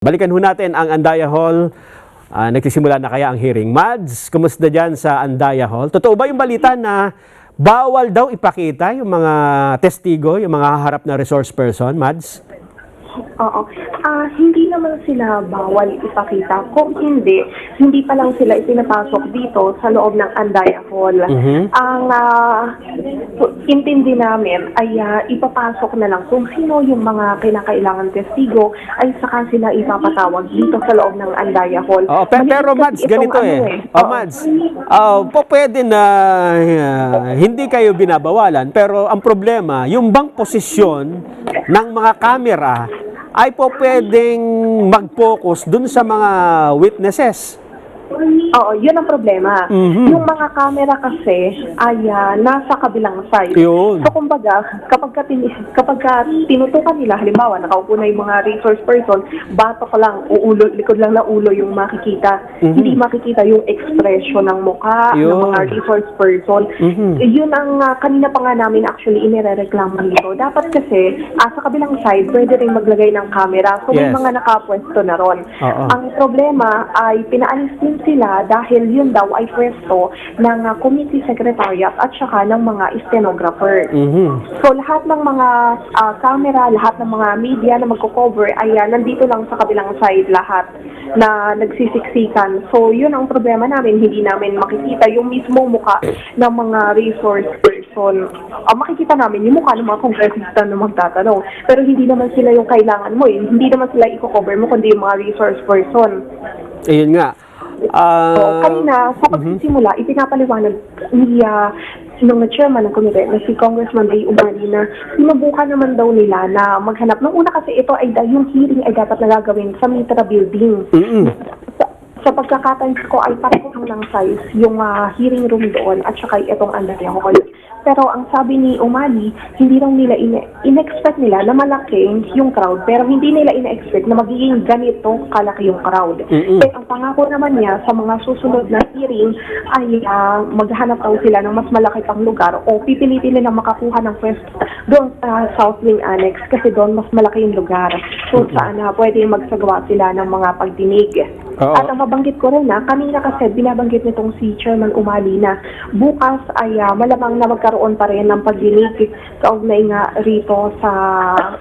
Balikan ho natin ang Andaya Hall. Nagsisimula na kaya ang hearing. Mads, kumusta dyan sa Andaya Hall? Totoo ba yung balita na bawal daw ipakita yung mga testigo, yung mga haharap na resource person, Mads? Oo. Hindi naman sila bawal ipakita. Kung hindi pa lang sila ipinapasok dito sa loob ng Andaya Hall. Ang intindi namin ay ipapasok na lang kung sino yung mga kinakailangan testigo ay saka sila ipapatawag dito sa loob ng Andaya Hall. Pero Mads, ganito Mads, pwede na hindi kayo binabawalan, pero ang problema, yung bang posisyon ng mga kamera ay po pwedeng mag-focus dun sa mga witnesses. Oo, yun ang problema. Yung mga camera kasi ay nasa kabilang side. Yun. So kumbaga, kapag tinutukan nila, halimbawa, nakaupo na yung mga resource person, batok lang, likod lang na ulo yung makikita. Hindi makikita yung expression ng mukha ng mga resource person. Yun ang kanina pa nga namin actually inirereklamo dito. Dapat kasi, sa kabilang side, pwede rin maglagay ng camera. So may mga nakapwesto na ron. Ang problema ay pinaalis din sila dahil yun daw ay pwesto ng committee secretariat at saka ng mga stenographer. So lahat ng mga camera, lahat ng mga media na magko-cover ay nandito lang sa kabilang side lahat na nagsisiksikan. So yun ang problema namin, hindi namin makikita yung mismong mukha ng mga resource person. Makikita namin yung mukha ng mga congressista na magtatanong. Pero hindi naman sila yung kailangan mo. Hindi naman sila i-cover mo kundi yung mga resource person. Ayun nga. Kanina, sa pagsisimula, ipinapaliwanag ni nung chairman ng komite na si Congressman Ray Umali na sinubukan naman daw nila na maghanap. Nung una kasi ito ay yung hearing ay dapat na gagawin sa Mitra Building. Sa pagkakataon ko ay pareho ng size yung hearing room doon at saka itong Andaya Hall. Pero ang sabi ni Umali, hindi raw nila in-expect nila na malaki yung crowd, pero hindi nila in-expect na magiging ganito kalaki yung crowd. Kaya ang pangako naman niya sa mga susunod na hearing ay maghanap daw sila ng mas malaki pang lugar o pipilitin nila makakuha ng pwesto doon sa South Wing Annex kasi doon mas malaki yung lugar. So saan pwede magsagawa sila ng mga pagdinig. At ang mabanggit ko rin kanina kasi binabanggit nitong si Chairman Umali na bukas ay malamang na magkaroon pa rin ng pagdinig kaugnay nga rito sa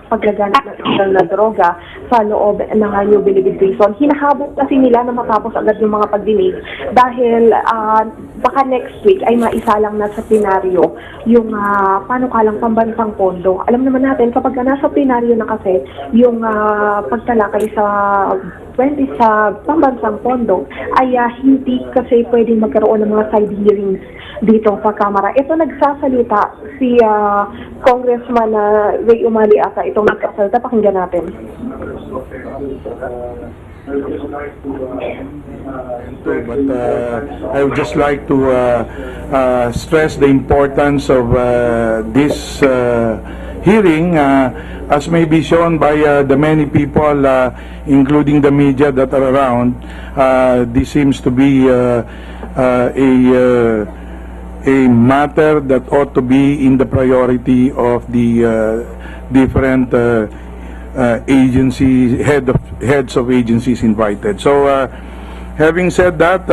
paglaganap ng droga sa loob ng New Bilibid Prison. Hinahabol kasi nila na matapos agad yung mga pagdinig dahil baka next week ay maisalang na sa plenaryo yung panukalang pambansang pondo. Alam naman natin kapag nasa plenaryo na kasi yung pagtalakay sa pambansang pondo ay hindi kasi pwedeng magkaroon ng mga side hearings dito sa Kamara. Ito nagsasalita si Congressman Ray Umali ata itong nagsasalita. Pakinggan natin. But I would just like to stress the importance of this hearing as may be shown by the many people including the media that are around. This seems to be a matter that ought to be in the priority of the different heads of agencies invited. So having said that,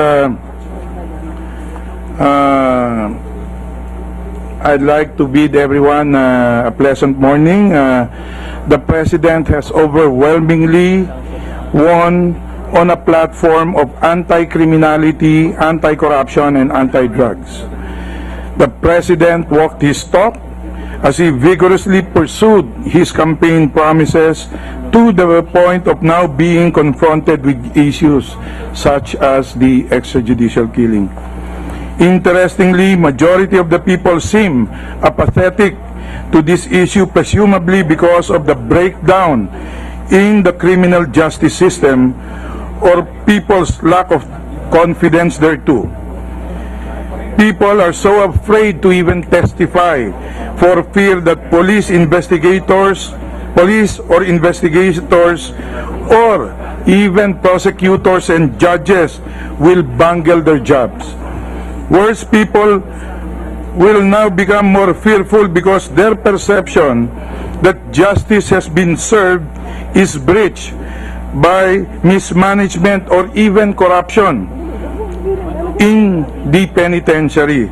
I'd like to bid everyone a pleasant morning. The President has overwhelmingly won on a platform of anti-criminality, anti-corruption, and anti-drugs. The President walked his talk as he vigorously pursued his campaign promises to the point of now being confronted with issues such as the extrajudicial killing. Interestingly, majority of the people seem apathetic to this issue, presumably because of the breakdown in the criminal justice system or people's lack of confidence thereto. People are so afraid to even testify for fear that police or investigators or even prosecutors and judges will bungle their jobs. Worse, people will now become more fearful because their perception that justice has been served is breached by mismanagement or even corruption in the penitentiary.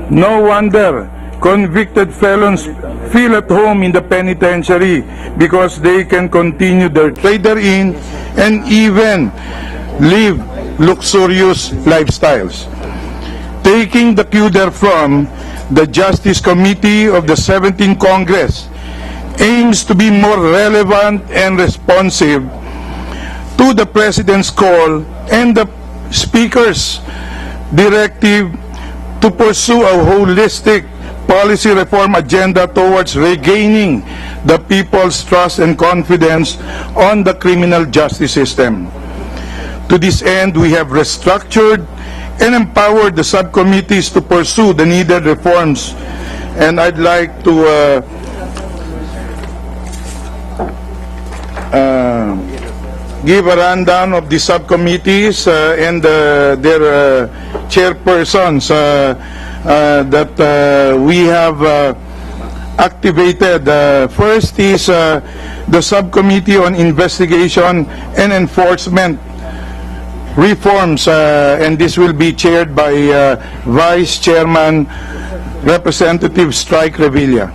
No wonder convicted felons feel at home in the penitentiary because they can continue their trade therein and even live luxurious lifestyles. Taking the cue therefrom, the Justice Committee of the 17th Congress aims to be more relevant and responsive to the President's call and the Speaker's directive to pursue a holistic policy reform agenda towards regaining the people's trust and confidence on the criminal justice system. To this end, we have restructured and empowered the subcommittees to pursue the needed reforms. And I'd like to give a rundown of the subcommittees and their chairpersons that we have activated. First is the Subcommittee on Investigation and Enforcement Reforms, and this will be chaired by Vice Chairman Representative Strike Revilla.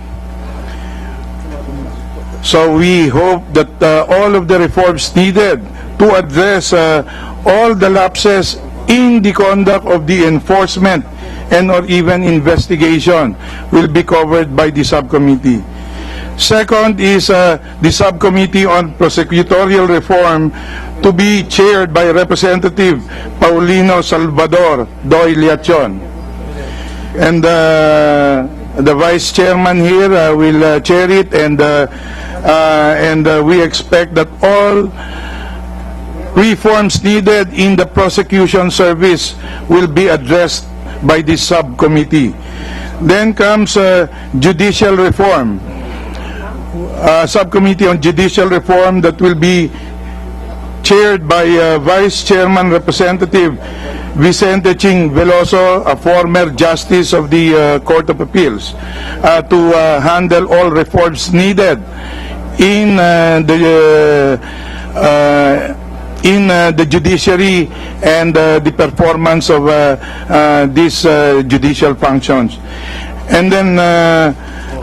So we hope that all of the reforms needed to address all the lapses in the conduct of the enforcement and or even investigation will be covered by the subcommittee. Second is the Subcommittee on Prosecutorial Reform to be chaired by Representative Paulino Salvador Doy Liachon. And the Vice Chairman here will chair it, and we expect that all reforms needed in the prosecution service will be addressed by this subcommittee. Then comes judicial reform. Subcommittee on Judicial Reform that will be chaired by Vice Chairman Representative Vicente Ching Veloso, a former Justice of the Court of Appeals, to handle all reforms needed in the judiciary and the performance of these judicial functions. And then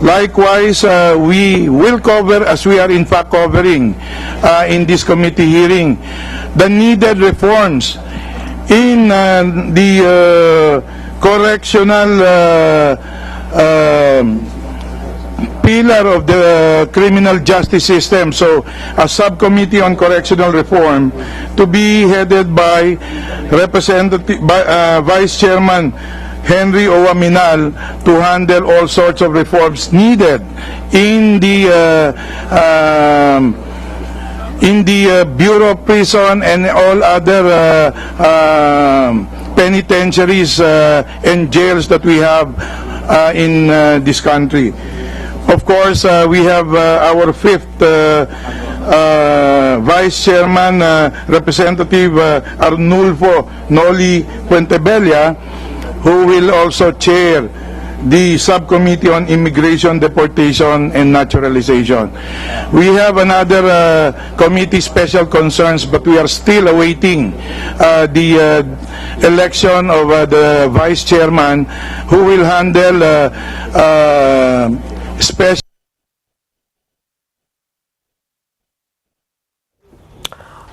likewise, we will cover, as we are in fact covering in this committee hearing, the needed reforms in the correctional pillar of the criminal justice system. So a subcommittee on correctional reform to be headed by Vice Chairman Henry Owaminal to handle all sorts of reforms needed in the Bureau of Prison and all other penitentiaries and jails that we have in this country. Of course, we have our fifth Vice Chairman, Representative Arnulfo Noli Puentebella, who will also chair the Subcommittee on Immigration, Deportation, and Naturalization. We have another committee, Special Concerns, but we are still awaiting the election of the Vice Chairman who will handle special.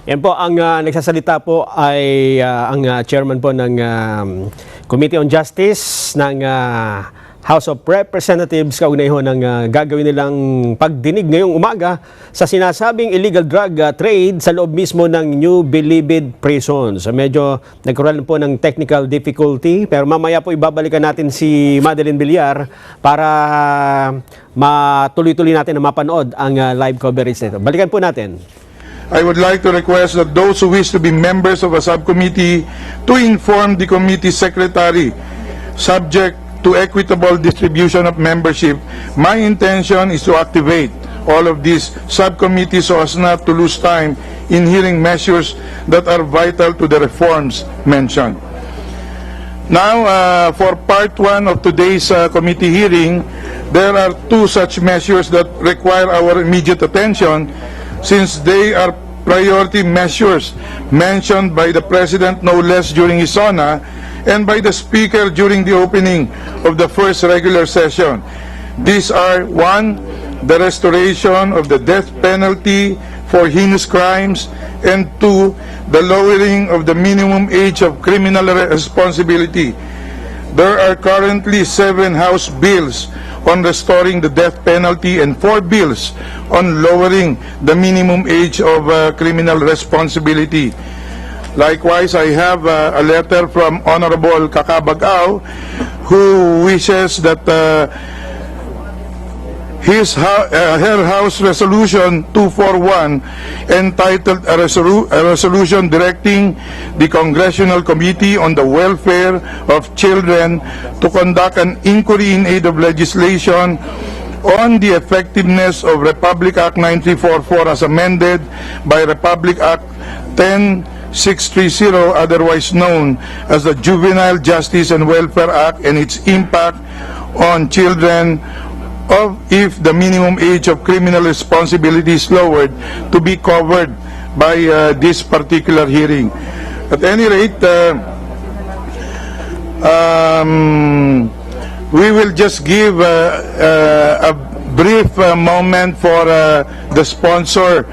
Yan po, ang nagsasalita po ay ang chairman po ng Committee on Justice ng House of Representatives, kaugnay ho ng gagawin nilang pagdinig ngayong umaga sa sinasabing illegal drug trade sa loob mismo ng New Bilibid Prisons. Medyo nagkaroon po ng technical difficulty, pero mamaya po ibabalikan natin si Madeline Villar para matuloy-tuloy natin na mapanood ang live coverage nito. Balikan po natin. I would like to request that those who wish to be members of a subcommittee to inform the committee secretary, subject to equitable distribution of membership. My intention is to activate all of these subcommittees so as not to lose time in hearing measures that are vital to the reforms mentioned. Now, for part one of today's committee hearing, there are two such measures that require our immediate attention, since they are priority measures mentioned by the President no less during his SONA and by the Speaker during the opening of the first regular session. These are: 1, the restoration of the death penalty for heinous crimes, and 2, the lowering of the minimum age of criminal responsibility. There are currently 7 House bills on restoring the death penalty and 4 bills on lowering the minimum age of criminal responsibility. Likewise, I have a letter from Honorable Kakabagao, who wishes that her House Resolution 241, entitled a resolution directing the Congressional Committee on the Welfare of Children to conduct an inquiry in aid of legislation on the effectiveness of Republic Act 9344 as amended by Republic Act 10630, otherwise known as the Juvenile Justice and Welfare Act, and its impact on children, of if the minimum age of criminal responsibility is lowered, to be covered by this particular hearing. At any rate, we will just give a brief moment for the sponsor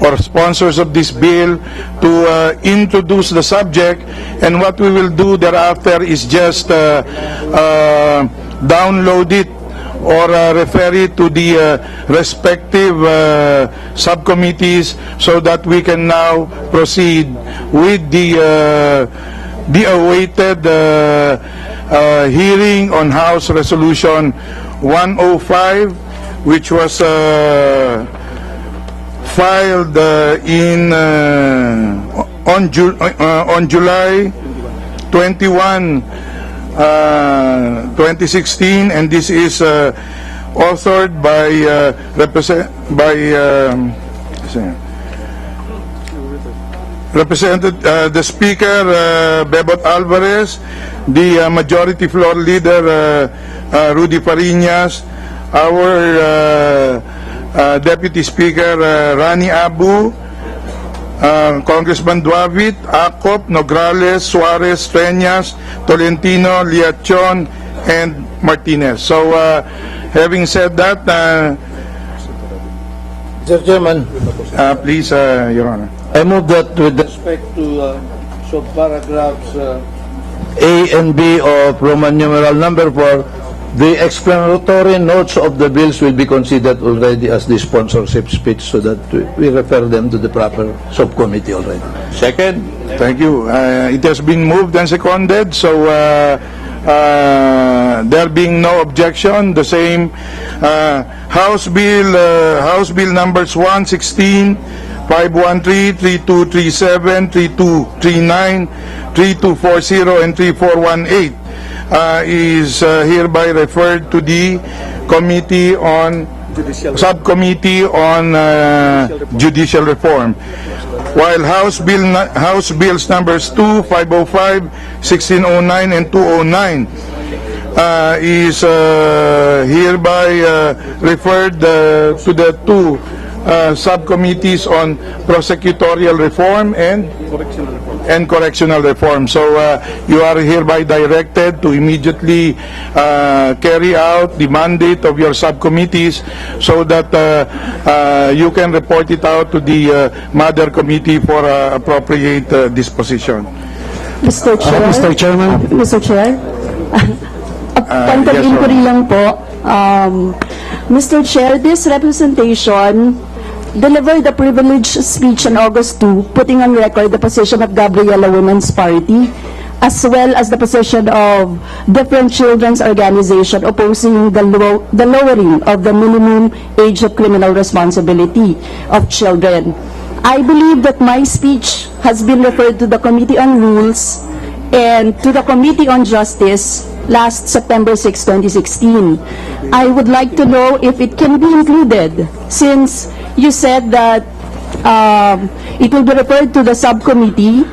or sponsors of this bill to introduce the subject, and what we will do thereafter is just download it or refer it to the respective subcommittees, so that we can now proceed with the awaited hearing on House Resolution 105, which was filed on July 21, 2016, and this is authored by the Speaker, Bebot Alvarez, the Majority Floor Leader, Rudy Fariñas, our Deputy Speaker, Rani Abu, Congressman Duavit, Acop, Nograles, Suarez, Treñas, Tolentino, Liachon, and Martinez. So, having said that, Mr. Chairman, please, Your Honor. I move that with respect to subparagraphs A and B of Roman numeral number 4, the explanatory notes of the bills will be considered already as the sponsorship speech, so that we refer them to the proper subcommittee already. Second. Thank you. It has been moved and seconded, so there being no objection, the same House Bill numbers 116, 513, 3237, 3239, 3240, and 3418 is hereby referred to the subcommittee on judicial reform. While House Bills numbers 2, 505, 1609, and 209 is hereby referred to the two subcommittees on prosecutorial reform and correctional reform. So you are hereby directed to immediately carry out the mandate of your subcommittees, so that you can report it out to the Mother Committee for appropriate disposition. Mr. Chair. Mr. Chairman. Mr. Chair. Point of yes, inquiry lang po. Mr. Chair, this representation delivered a privileged speech on August 2, putting on record the position of Gabriela Women's Party, as well as the position of different children's organizations opposing the lowering of the minimum age of criminal responsibility of children. I believe that my speech has been referred to the Committee on Rules and to the Committee on Justice last September 6, 2016. I would like to know if it can be included, since you said that it will be referred to the subcommittee.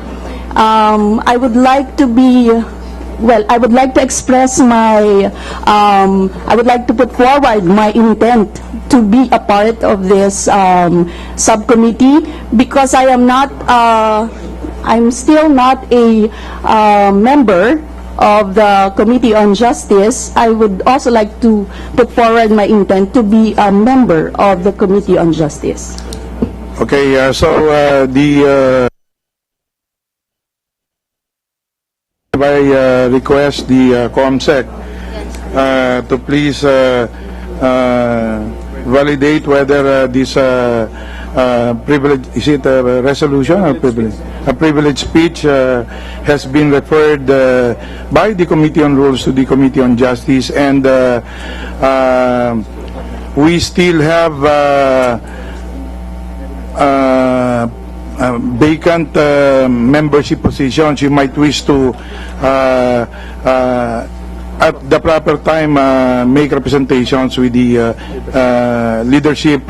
I would like to express my, I would like to put forward my intent to be a part of this subcommittee because I am not, I'm still not a member of the Committee on Justice. I would also like to put forward my intent to be a member of the Committee on Justice. Okay, I request the COMSEC to please validate whether this privilege, is it a resolution or privilege? A privilege speech has been referred by the Committee on Rules to the Committee on Justice, and we still have vacant membership positions. You might wish to at the proper time make representations with the leadership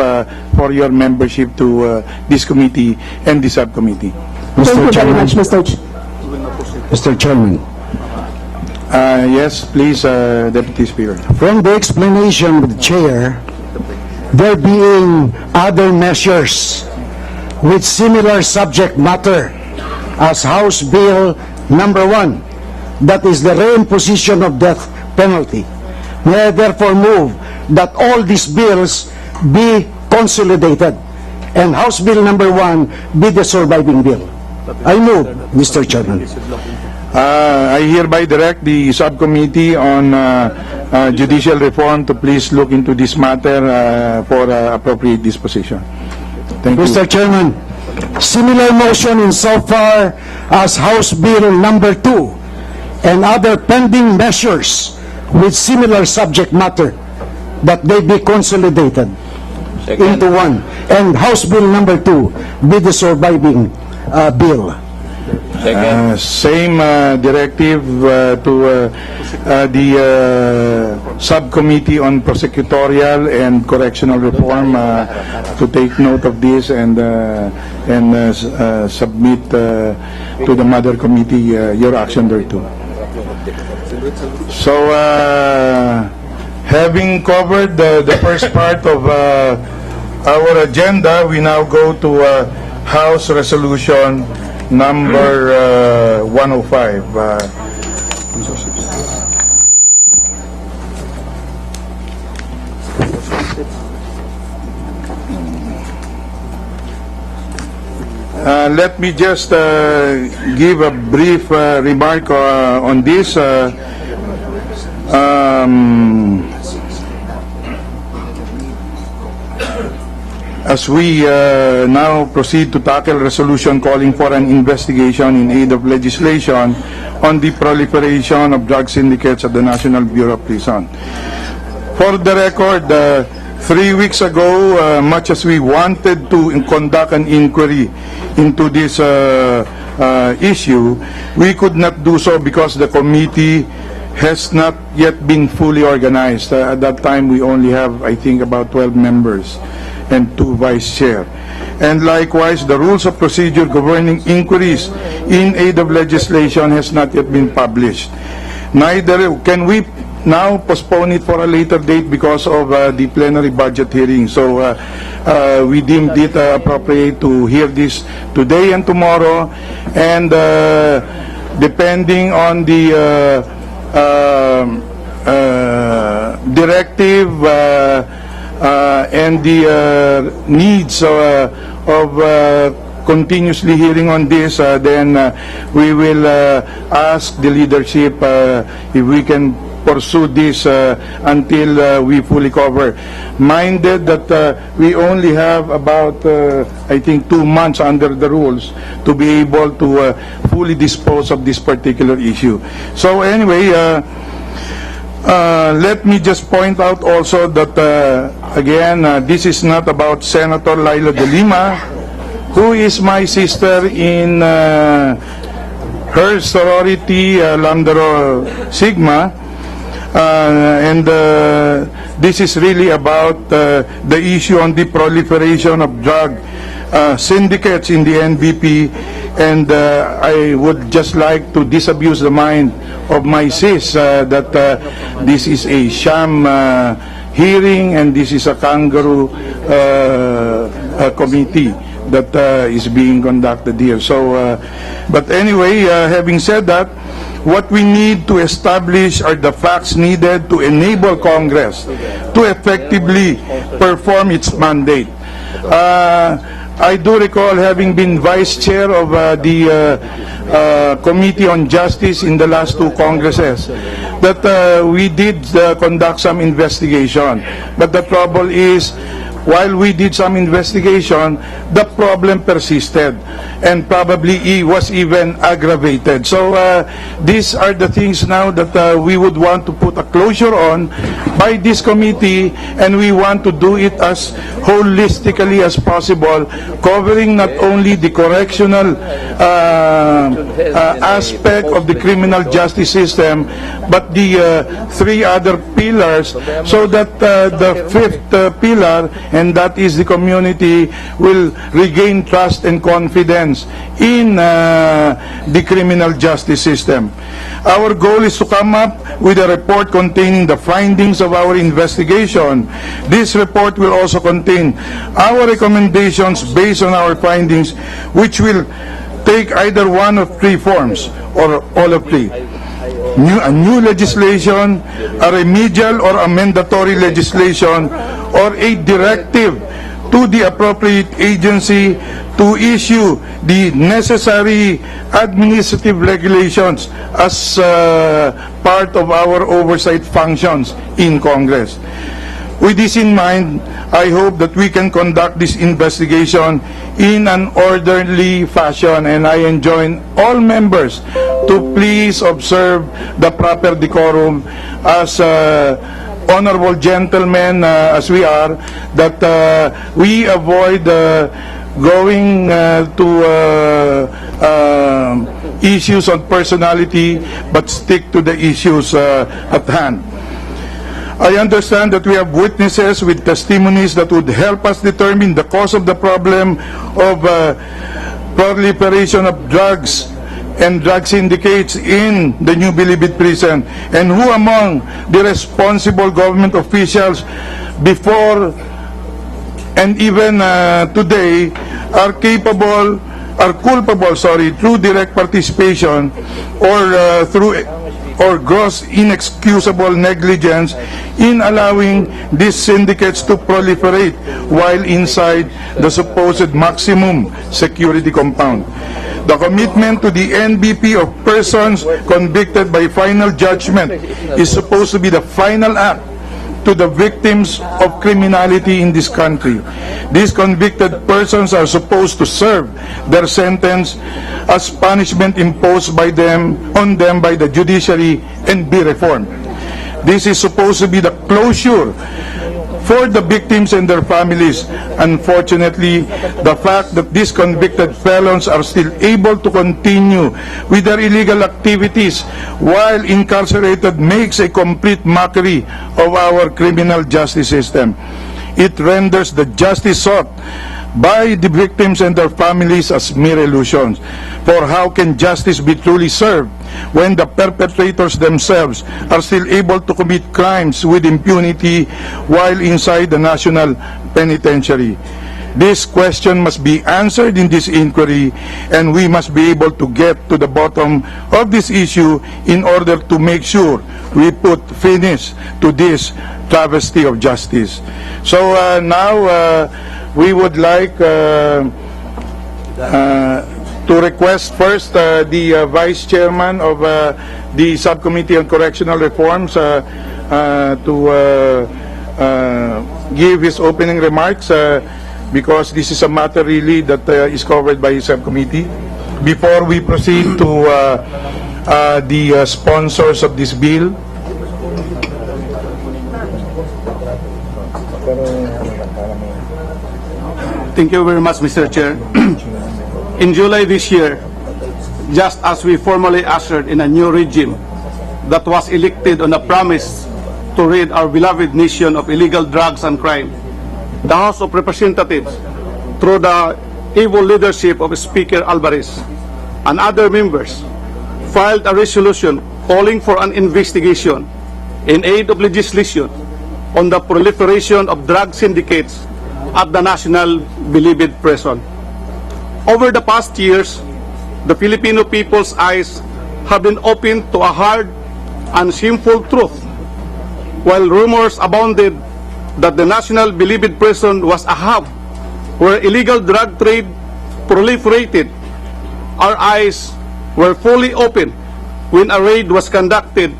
for your membership to this committee and the subcommittee. Thank you very much, Mr. Chairman, Yes, please, Deputy Speaker. from the explanation of the chair, there being other measures with similar subject matter as House Bill number 1, that is the reimposition of death penalty. May I therefore move that all these bills be consolidated and House Bill number 1 be the surviving bill. I move, Mr. Chairman. I hereby direct the subcommittee on judicial reform to please look into this matter for appropriate disposition. Thank you. Mr. Chairman, similar motion insofar as House Bill number 2 and other pending measures with similar subject matter, that they be consolidated into one, and House Bill number 2 be the surviving bill. Same directive to the subcommittee on prosecutorial and correctional reform to take note of this and submit to the mother committee your action thereto. So, having covered the first part of our agenda, we now go to House Resolution number 105. Let me just give a brief remark on this. As we now proceed to tackle resolution calling for an investigation in aid of legislation on the proliferation of drug syndicates at the National Bureau of Prison. For the record, 3 weeks ago, much as we wanted to conduct an inquiry into this issue, we could not do so because the committee has not yet been fully organized. At that time, we only have, I think, about 12 members and 2 vice chair. And likewise, the rules of procedure governing inquiries in aid of legislation has not yet been published. Neither can we now postpone it for a later date because of the plenary budget hearing. So we deemed it appropriate to hear this today and tomorrow, and depending on the directive and the needs of continuously hearing on this, then we will ask the leadership if we can pursue this until we fully cover. Minded that we only have about, I think, 2 months under the rules to be able to fully dispose of this particular issue. So anyway, let me just point out also that, again, this is not about Senator Laila de Lima, who is my sister in her sorority, Lambda Rho Sigma, and this is really about the issue on the proliferation of drug syndicates in the NBP, and I would just like to disabuse the mind of my sis that this is a sham hearing, and this is a kangaroo committee that is being conducted here. So, but anyway, having said that, what we need to establish are the facts needed to enable Congress to effectively perform its mandate. I do recall having been vice chair of the Committee on Justice in the last two Congresses, that we did conduct some investigation. But the trouble is, while we did some investigation, the problem persisted and probably it was even aggravated. So these are the things now that we would want to put a closure on by this committee, and we want to do it as holistically as possible, covering not only the correctional aspect of the criminal justice system, but the three other pillars, so that the fifth pillar, and that is the community, will regain trust and confidence in the criminal justice system. Our goal is to come up with a report containing the findings of our investigation. This report will also contain our recommendations based on our findings, which will take either one of three forms or all of three. A new legislation, a remedial or a mandatory legislation, or a directive to the appropriate agency to issue the necessary administrative regulations as part of our oversight functions in Congress. With this in mind, I hope that we can conduct this investigation in an orderly fashion, and I enjoin all members to please observe the proper decorum as honorable gentlemen as we are, that we avoid going to issues on personality, but stick to the issues at hand. I understand that we have witnesses with testimonies that would help us determine the cause of the problem of proliferation of drugs and drug syndicates in the New Bilibid prison, and who among the responsible government officials before and even today are culpable through direct participation or through gross inexcusable negligence in allowing these syndicates to proliferate while inside the supposed maximum security compound. The commitment to the NBP of persons convicted by final judgment is supposed to be the final act to the victims of criminality in this country. These convicted persons are supposed to serve their sentence as punishment imposed on them by the judiciary and be reformed. This is supposed to be the closure for the victims and their families. Unfortunately, the fact that these convicted felons are still able to continue with their illegal activities while incarcerated makes a complete mockery of our criminal justice system. It renders the justice sought by the victims and their families as mere illusions. For how can justice be truly served when the perpetrators themselves are still able to commit crimes with impunity while inside the national penitentiary? This question must be answered in this inquiry, and we must be able to get to the bottom of this issue in order to make sure we put finish to this travesty of justice. So now we would like to request first the Vice Chairman of the Subcommittee on Correctional Reforms to give his opening remarks because this is a matter really that is covered by his subcommittee. Before we proceed to the sponsors of this bill, thank you very much, Mr. Chair. In July this year, just as we formally ushered in a new regime that was elected on a promise to rid our beloved nation of illegal drugs and crime, the House of Representatives, through the able leadership of Speaker Alvarez and other members, filed a resolution calling for an investigation in aid of legislation on the proliferation of drug syndicates at the National Bilibid Prison. Over the past years, the Filipino people's eyes have been opened to a hard and shameful truth. While rumors abounded that the National Bilibid Prison was a hub where illegal drug trade proliferated, our eyes were fully open when a raid was conducted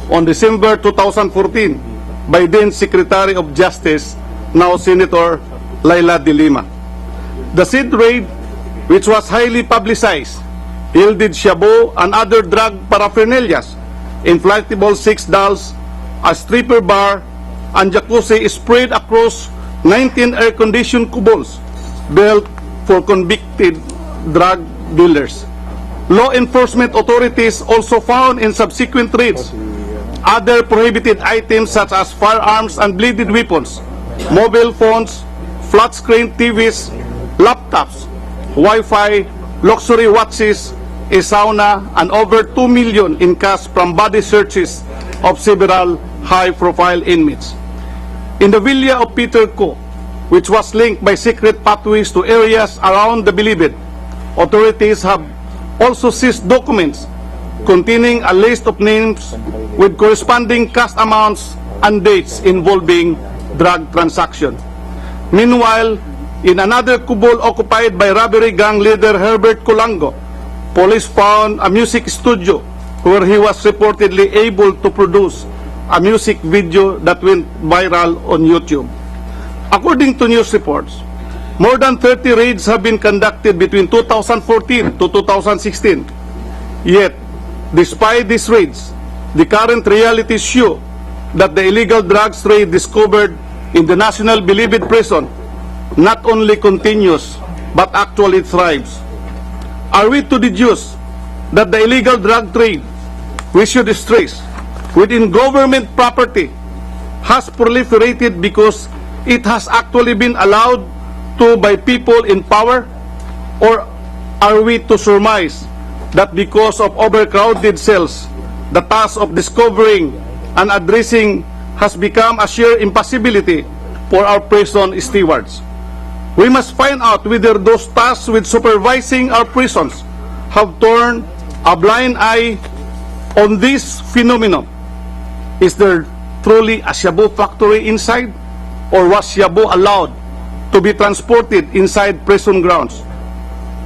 on December 2014 by then Secretary of Justice, now Senator Laila de Lima. The said raid, which was highly publicized, yielded shabu and other drug paraphernalias, inflatable sex dolls, a stripper bar, and jacuzzi spread across 19 air-conditioned cubicles built for convicted drug dealers. Law enforcement authorities also found in subsequent raids other prohibited items such as firearms and bladed weapons, mobile phones, flat-screen TVs, laptops, Wi-Fi, luxury watches, a sauna, and over 2 million in cash from body searches of several high-profile inmates. In the villa of Peter Co., which was linked by secret pathways to areas around the Bilibid, authorities have also seized documents containing a list of names with corresponding cash amounts and dates involving drug transactions. Meanwhile, in another kubol occupied by robbery gang leader Herbert Colango, police found a music studio where he was reportedly able to produce a music video that went viral on YouTube. According to news reports, more than 30 raids have been conducted between 2014 to 2016. Yet, despite these raids, the current realities show that the illegal drugs trade discovered in the National Bilibid Prison not only continues, but actually thrives. Are we to deduce that the illegal drug trade, we should stress, within government property has proliferated because it has actually been allowed to by people in power? Or are we to surmise that because of overcrowded cells, the task of discovering and addressing has become a sheer impossibility for our prison stewards? We must find out whether those tasked with supervising our prisons have turned a blind eye on this phenomenon. Is there truly a shabu factory inside? Or was shabu allowed to be transported inside prison grounds?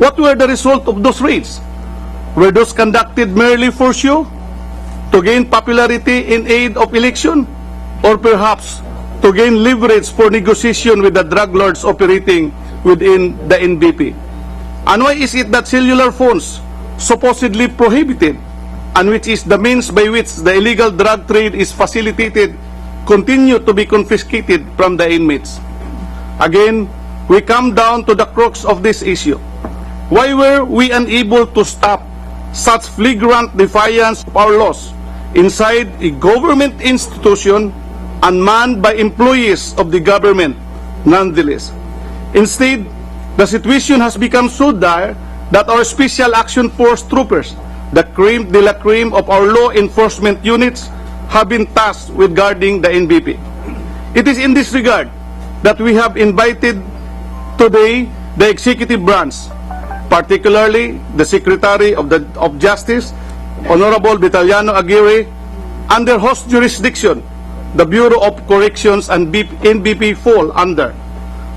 What were the result of those raids? Were those conducted merely for show, to gain popularity in aid of election, or perhaps to gain leverage for negotiation with the drug lords operating within the NBP? And why is it that cellular phones, supposedly prohibited, and which is the means by which the illegal drug trade is facilitated, continue to be confiscated from the inmates? Again, we come down to the crux of this issue. Why were we unable to stop such flagrant defiance of our laws inside a government institution and manned by employees of the government nonetheless? Instead, the situation has become so dire that our Special Action Force troopers, the creme de la creme of our law enforcement units, have been tasked with guarding the NBP. It is in this regard that we have invited today the executive branch, particularly the Secretary of Justice, Honorable Vitaliano Aguirre, under whose jurisdiction the Bureau of Corrections and NBP fall under,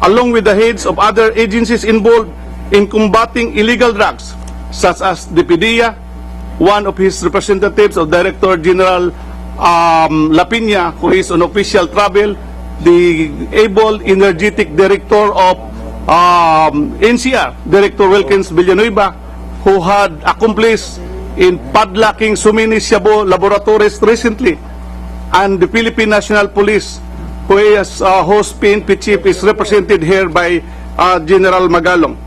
along with the heads of other agencies involved in combating illegal drugs, such as the PDEA, one of his representatives of Director General Lapina, who is on official travel, the able, energetic Director of NCR, Director Wilkins Villanueva, who had accomplished in padlocking so many shabu laboratories recently, and the Philippine National Police, whose PNP chief is represented here by General Magalong,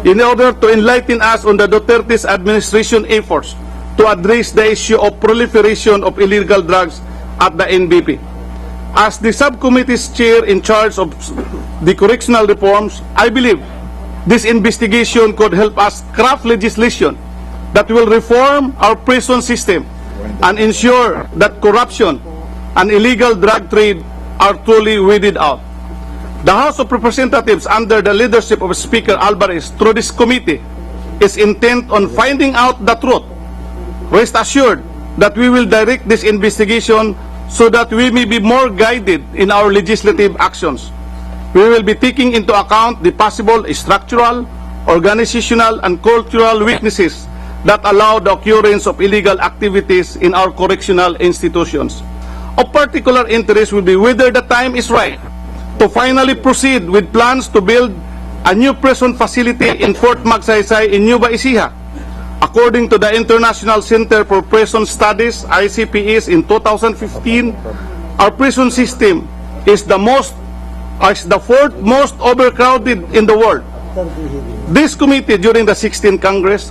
in order to enlighten us on the Duterte's administration efforts to address the issue of proliferation of illegal drugs at the NBP. As the subcommittee's chair in charge of the correctional reforms, I believe this investigation could help us craft legislation that will reform our prison system and ensure that corruption and illegal drug trade are truly weeded out. The House of Representatives, under the leadership of Speaker Alvarez, through this committee, is intent on finding out the truth. Rest assured that we will direct this investigation so that we may be more guided in our legislative actions. We will be taking into account the possible structural, organizational, and cultural weaknesses that allow the occurrence of illegal activities in our correctional institutions. Of particular interest will be whether the time is right to finally proceed with plans to build a new prison facility in Fort Magsaysay in Nueva Ecija. According to the International Center for Prison Studies, ICPS, in 2015, our prison system is the fourth most overcrowded in the world. This committee, during the 16th Congress,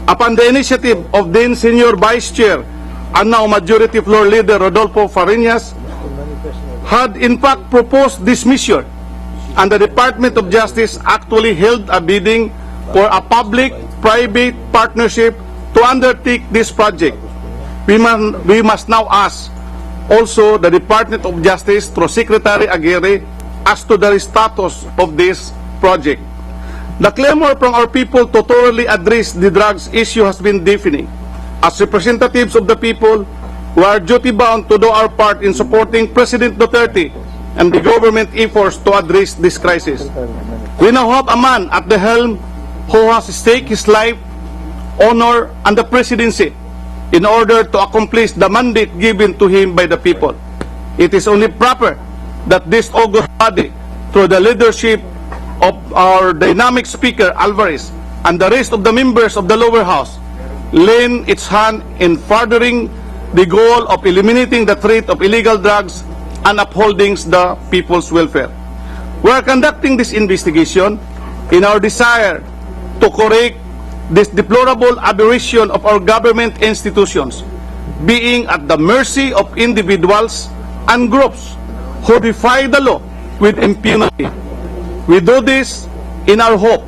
upon the initiative of then Senior Vice Chair and now Majority Floor Leader Rodolfo Fariñas, had in fact proposed this measure, and the Department of Justice actually held a bidding for a public-private partnership to undertake this project. We must now ask also the Department of Justice through Secretary Aguirre as to the status of this project. The clamor from our people to thoroughly address the drugs issue has been deafening. As representatives of the people, we are duty-bound to do our part in supporting President Duterte and the government efforts to address this crisis. We now have a man at the helm who has staked his life, honor, and the presidency in order to accomplish the mandate given to him by the people. It is only proper that this august body, through the leadership of our dynamic Speaker Alvarez and the rest of the members of the lower house, lend its hand in furthering the goal of eliminating the threat of illegal drugs and upholding the people's welfare. We are conducting this investigation in our desire to correct this deplorable aberration of our government institutions, being at the mercy of individuals and groups who defy the law with impunity. We do this in our hope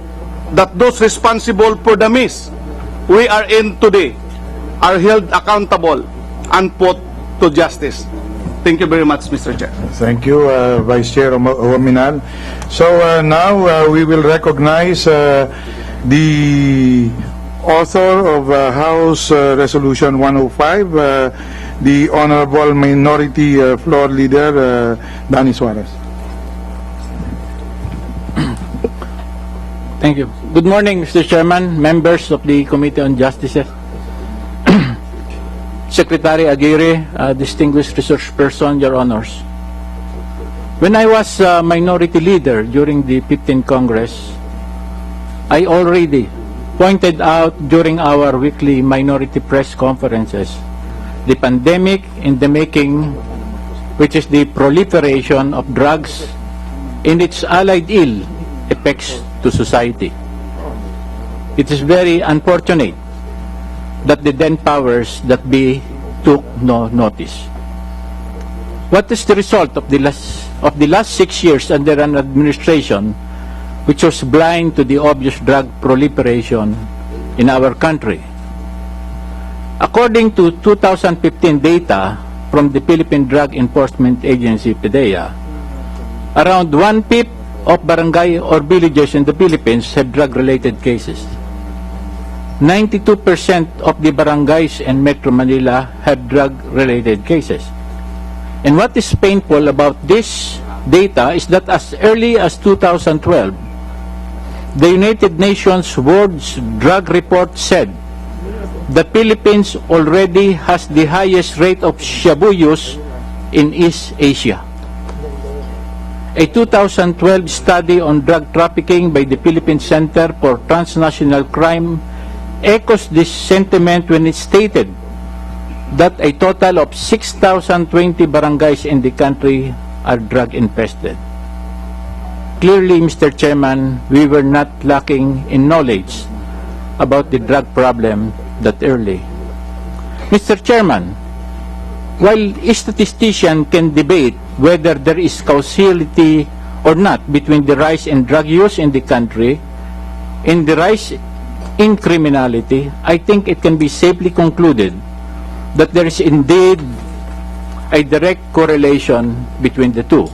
that those responsible for the mess we are in today are held accountable and put to justice. Thank you very much, Mr. Chair. Thank you, Vice Chair Ominal. So now we will recognize the author of House Resolution 105, the Honorable Minority Floor Leader, Danny Suarez. Thank you. Good morning, Mr. Chairman, members of the Committee on Justice, Secretary Aguirre, distinguished research person, Your Honors. When I was minority leader during the 15th Congress, I already pointed out during our weekly minority press conferences the pandemic in the making, which is the proliferation of drugs and its allied ill effects to society. It is very unfortunate that the then powers that be took no notice. What is the result of the last 6 years under an administration which was blind to the obvious drug proliferation in our country? According to 2015 data from the Philippine Drug Enforcement Agency, PDEA, around 1/5 of barangay or villages in the Philippines have drug-related cases. 92% of the barangays in Metro Manila have drug-related cases. And what is painful about this data is that as early as 2012, the United Nations World Drug Report said the Philippines already has the highest rate of shabu use in East Asia. A 2012 study on drug trafficking by the Philippine Center for Transnational Crime echoes this sentiment when it stated that a total of 6,020 barangays in the country are drug-infested. Clearly, Mr. Chairman, we were not lacking in knowledge about the drug problem that early. Mr. Chairman, while a statistician can debate whether there is causality or not between the rise in drug use in the country and the rise in criminality, I think it can be safely concluded that there is indeed a direct correlation between the two.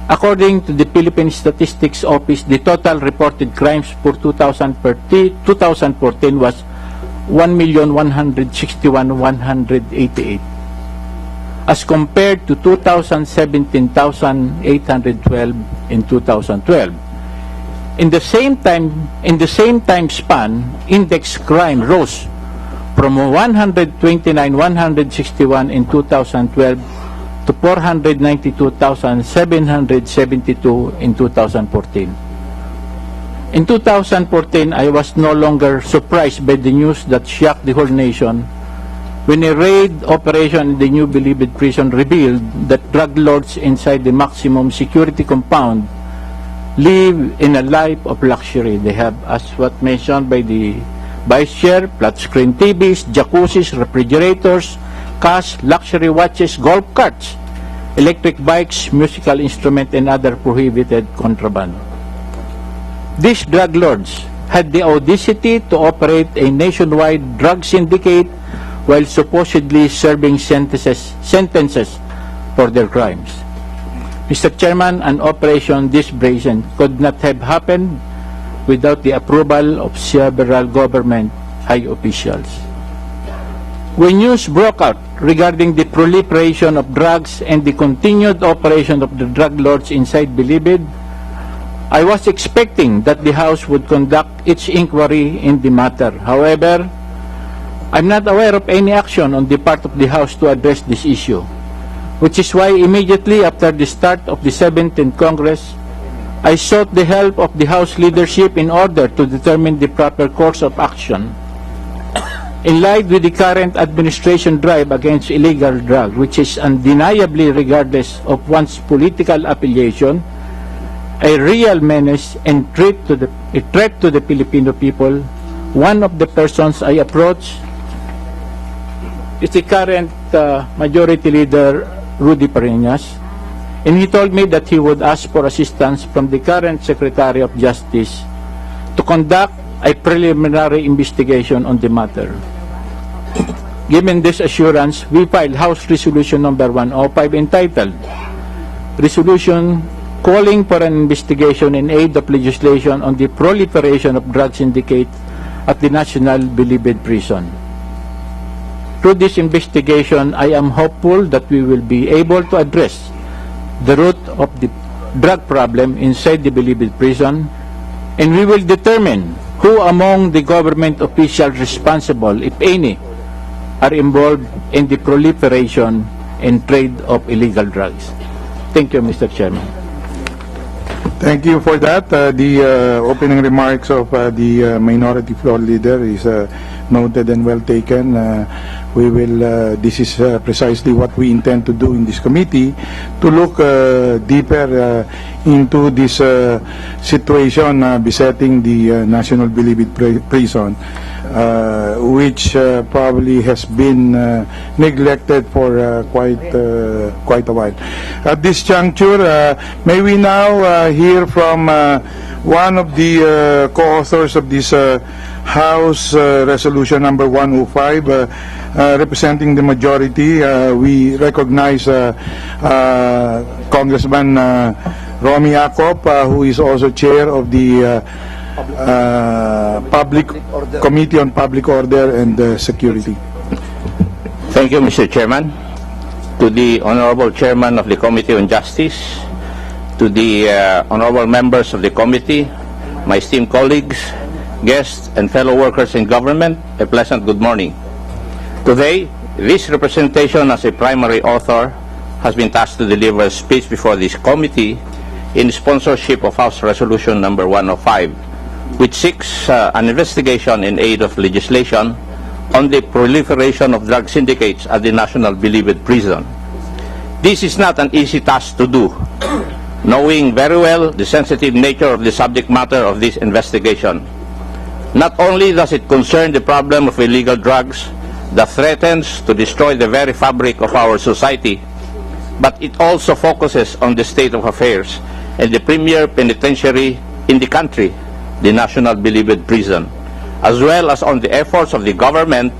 According to the Philippine Statistics Office, the total reported crimes for 2014 was 1,161,188 as compared to 2,017,812 in 2012. In the same time span, index crime rose from 129,161 in 2012 to 492,772 in 2014. In 2014, I was no longer surprised by the news that shocked the whole nation when a raid operation in the New Bilibid prison revealed that drug lords inside the maximum security compound live in a life of luxury. They have, as what mentioned by the Vice Chair, flat screen TVs, jacuzzis, refrigerators, cars, luxury watches, golf carts, electric bikes, musical instruments, and other prohibited contraband. These drug lords had the audacity to operate a nationwide drug syndicate while supposedly serving sentences for their crimes. Mr. Chairman, an operation this brazen could not have happened without the approval of several government high officials. When news broke out regarding the proliferation of drugs and the continued operation of the drug lords inside Bilibid, I was expecting that the House would conduct its inquiry in the matter. However, I'm not aware of any action on the part of the House to address this issue, which is why immediately after the start of the 17th Congress, I sought the help of the House leadership in order to determine the proper course of action in line with the current administration drive against illegal drug, which is undeniably, regardless of one's political affiliation, a real menace and a threat to the Filipino people. One of the persons I approached is the current Majority Leader, Rudy Pareñas, and he told me that he would ask for assistance from the current Secretary of Justice to conduct a preliminary investigation on the matter. Given this assurance, we filed House Resolution number 105 entitled Resolution Calling for an Investigation in Aid of Legislation on the Proliferation of Drug Syndicate at the National Bilibid Prison. Through this investigation, I am hopeful that we will be able to address the root of the drug problem inside the Bilibid prison, and we will determine who among the government officials responsible, if any, are involved in the proliferation and trade of illegal drugs. Thank you, Mr. Chairman. Thank you for that. The opening remarks of the Minority Floor Leader is noted and well taken. This is precisely what we intend to do in this committee, to look deeper into this situation besetting the National Bilibid Prison, which probably has been neglected for quite a while. At this juncture, may we now hear from one of the co-authors of this House Resolution number 105, representing the majority. We recognize Congressman Romy Acop, who is also chair of the Committee on Public Order and Security. Thank you, Mr. Chairman. To the Honorable Chairman of the Committee on Justice, to the honorable members of the committee, my esteemed colleagues, guests, and fellow workers in government, a pleasant good morning. Today, this representation as a primary author has been tasked to deliver a speech before this committee in sponsorship of House Resolution number 105, which seeks an investigation in aid of legislation on the proliferation of drug syndicates at the National Bilibid Prison. This is not an easy task to do, knowing very well the sensitive nature of the subject matter of this investigation. Not only does it concern the problem of illegal drugs that threatens to destroy the very fabric of our society, but it also focuses on the state of affairs and the premier penitentiary in the country, the National Bilibid Prison, as well as on the efforts of the government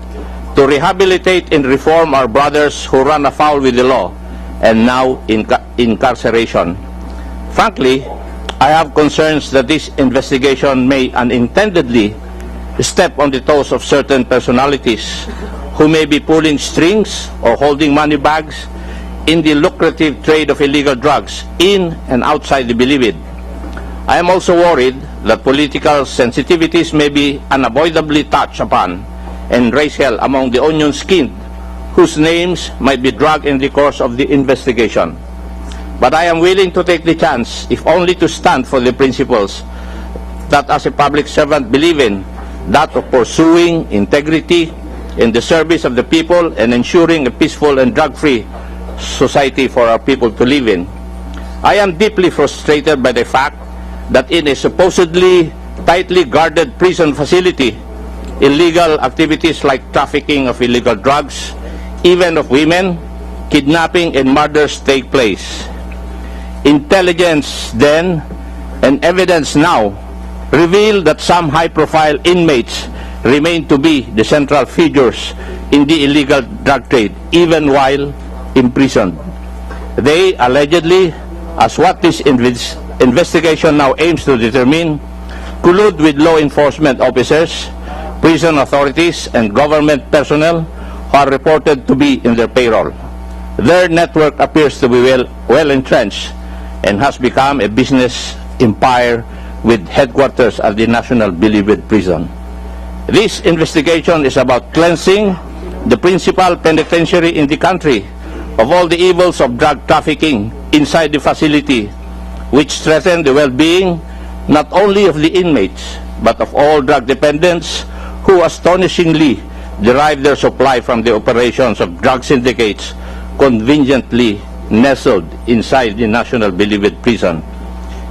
to rehabilitate and reform our brothers who run afoul with the law and now in incarceration. Frankly, I have concerns that this investigation may unintendedly step on the toes of certain personalities who may be pulling strings or holding money bags in the lucrative trade of illegal drugs in and outside the Bilibid. I am also worried that political sensitivities may be unavoidably touched upon and raise hell among the onion-skinned whose names might be dragged in the course of the investigation. But I am willing to take the chance, if only to stand for the principles that as a public servant believe in, that of pursuing integrity in the service of the people and ensuring a peaceful and drug-free society for our people to live in. I am deeply frustrated by the fact that in a supposedly tightly guarded prison facility, illegal activities like trafficking of illegal drugs, even of women, kidnapping and murders take place. Intelligence then and evidence now reveal that some high-profile inmates remain to be the central figures in the illegal drug trade, even while imprisoned. They allegedly, as what this investigation now aims to determine, collude with law enforcement officers, prison authorities, and government personnel who are reported to be in their payroll. Their network appears to be well entrenched and has become a business empire with headquarters at the National Bilibid Prison. This investigation is about cleansing the principal penitentiary in the country of all the evils of drug trafficking inside the facility, which threaten the well-being not only of the inmates, but of all drug dependents who astonishingly derive their supply from the operations of drug syndicates conveniently nestled inside the National Bilibid Prison.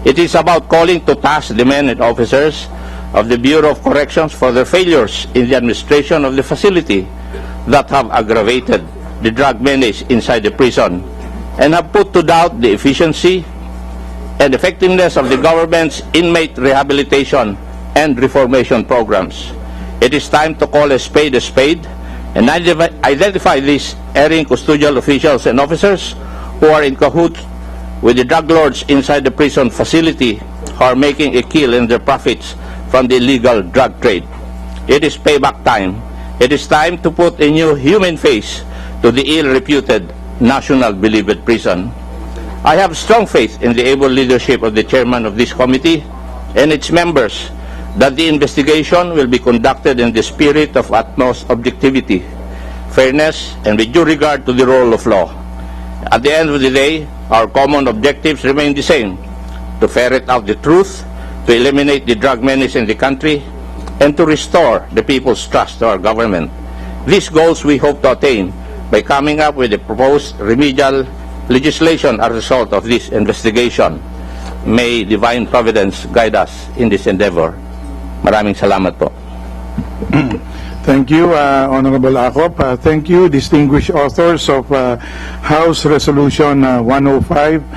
It is about calling to task the men and officers of the Bureau of Corrections for their failures in the administration of the facility that have aggravated the drug menace inside the prison and have put to doubt the efficiency and effectiveness of the government's inmate rehabilitation and reformation programs. It is time to call a spade and identify these erring custodial officials and officers who are in cahoots with the drug lords inside the prison facility who are making a kill in their profits from the illegal drug trade. It is payback time. It is time to put a new human face to the ill-reputed National Bilibid Prison. I have strong faith in the able leadership of the chairman of this committee and its members that the investigation will be conducted in the spirit of utmost objectivity, fairness, and with due regard to the rule of law. At the end of the day, our common objectives remain the same: to ferret out the truth, to eliminate the drug menace in the country, and to restore the people's trust to our government. These goals we hope to attain by coming up with the proposed remedial legislation as a result of this investigation. May divine providence guide us in this endeavor. Maraming salamat po. Thank you, Honorable Acop. Thank you, distinguished authors of House Resolution 105.